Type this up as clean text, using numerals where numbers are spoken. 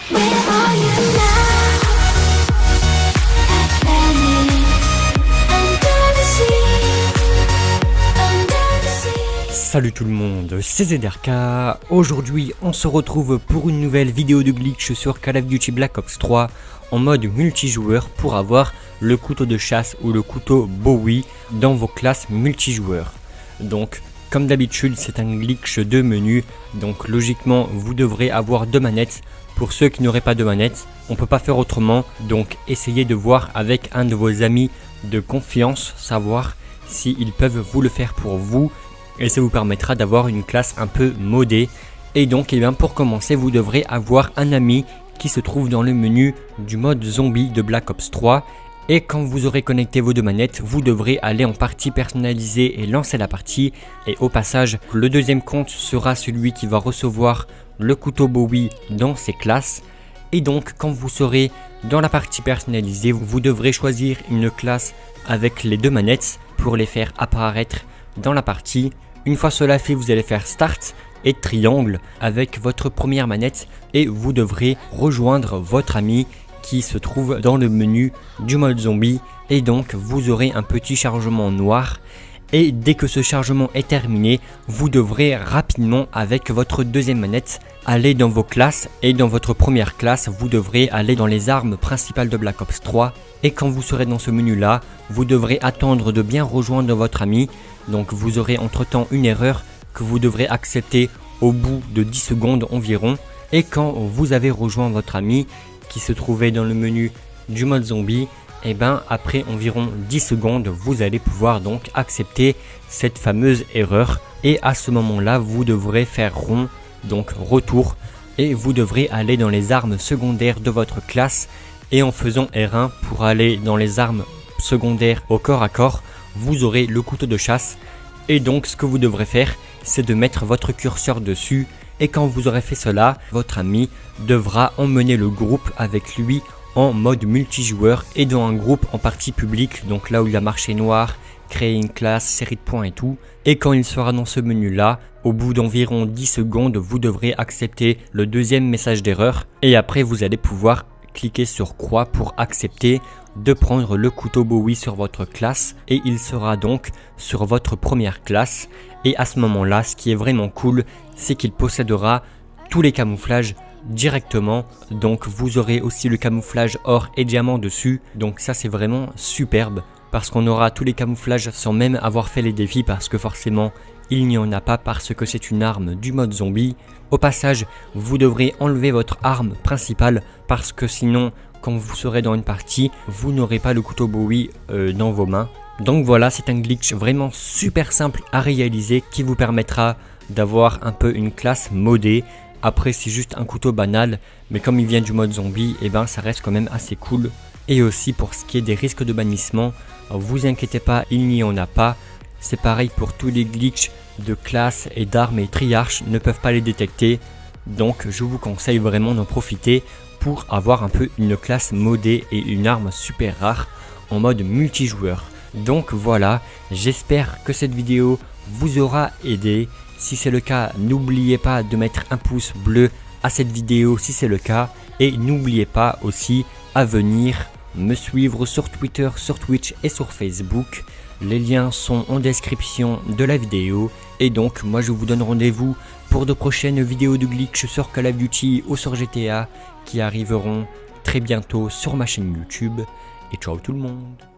Where are you now? Atlantis, under the sea, under the sea. Salut tout le monde, c'est ZRK. Aujourd'hui on se retrouve pour une nouvelle vidéo de glitch sur Call of Duty Black Ops 3 en mode multijoueur pour avoir le couteau de chasse ou le couteau Bowie dans vos classes multijoueurs. Donc comme d'habitude c'est un glitch de menu, donc logiquement vous devrez avoir deux manettes. Pour ceux qui n'auraient pas de manette, on peut pas faire autrement, donc essayez de voir avec un de vos amis de confiance, savoir s'ils peuvent vous le faire pour vous. Et ça vous permettra d'avoir une classe un peu modée. Et donc pour commencer vous devrez avoir un ami qui se trouve dans le menu du mode zombie de Black Ops 3. Et quand vous aurez connecté vos deux manettes, vous devrez aller en partie personnalisée et lancer la partie. Et au passage, le deuxième compte sera celui qui va recevoir le couteau Bowie dans ses classes. Et donc quand vous serez dans la partie personnalisée, vous devrez choisir une classe avec les deux manettes pour les faire apparaître dans la partie. Une fois cela fait, vous allez faire Start et triangle avec votre première manette et vous devrez rejoindre votre ami qui se trouve dans le menu du mode zombie. Et donc vous aurez un petit chargement noir. Et dès que ce chargement est terminé, vous devrez rapidement avec votre deuxième manette aller dans vos classes. Et dans votre première classe, vous devrez aller dans les armes principales de Black Ops 3. Et quand vous serez dans ce menu là, vous devrez attendre de bien rejoindre votre ami. Donc vous aurez entre temps une erreur que vous devrez accepter au bout de 10 secondes environ. Et quand vous avez rejoint votre ami qui se trouvait dans le menu du mode zombie, et après environ 10 secondes vous allez pouvoir donc accepter cette fameuse erreur. Et à ce moment là vous devrez faire rond, donc retour, et vous devrez aller dans les armes secondaires de votre classe. Et en faisant R1 pour aller dans les armes secondaires au corps à corps, vous aurez le couteau de chasse. Et donc ce que vous devrez faire, c'est de mettre votre curseur dessus. Et quand vous aurez fait cela, votre ami devra emmener le groupe avec lui en mode multijoueur et dans un groupe en partie publique, donc là où il y a marché noir, créer une classe, série de points et tout. Et quand il sera dans ce menu là, au bout d'environ 10 secondes, vous devrez accepter le deuxième message d'erreur. Et après vous allez pouvoir cliquez sur croix pour accepter de prendre le couteau Bowie sur votre classe et il sera donc sur votre première classe. Et à ce moment là, ce qui est vraiment cool, c'est qu'il possédera tous les camouflages directement. Donc vous aurez aussi le camouflage or et diamant dessus, donc ça c'est vraiment superbe parce qu'on aura tous les camouflages sans même avoir fait les défis, parce que forcément il n'y en a pas parce que c'est une arme du mode zombie. Au passage, vous devrez enlever votre arme principale parce que sinon, quand vous serez dans une partie, vous n'aurez pas le couteau Bowie dans vos mains. Donc voilà, c'est un glitch vraiment super simple à réaliser qui vous permettra d'avoir un peu une classe modée. Après c'est juste un couteau banal, mais comme il vient du mode zombie, ça reste quand même assez cool. Et aussi pour ce qui est des risques de bannissement, vous inquiétez pas, il n'y en a pas. C'est pareil pour tous les glitches de classe et d'armes et triarches ne peuvent pas les détecter. Donc je vous conseille vraiment d'en profiter pour avoir un peu une classe modée et une arme super rare en mode multijoueur. Donc voilà, j'espère que cette vidéo vous aura aidé. Si c'est le cas, n'oubliez pas de mettre un pouce bleu à cette vidéo si c'est le cas. Et n'oubliez pas aussi à venir me suivre sur Twitter, sur Twitch et sur Facebook. Les liens sont en description de la vidéo. Et donc moi je vous donne rendez-vous pour de prochaines vidéos de glitch sur Call of Duty ou sur GTA qui arriveront très bientôt sur ma chaîne YouTube. Et ciao tout le monde.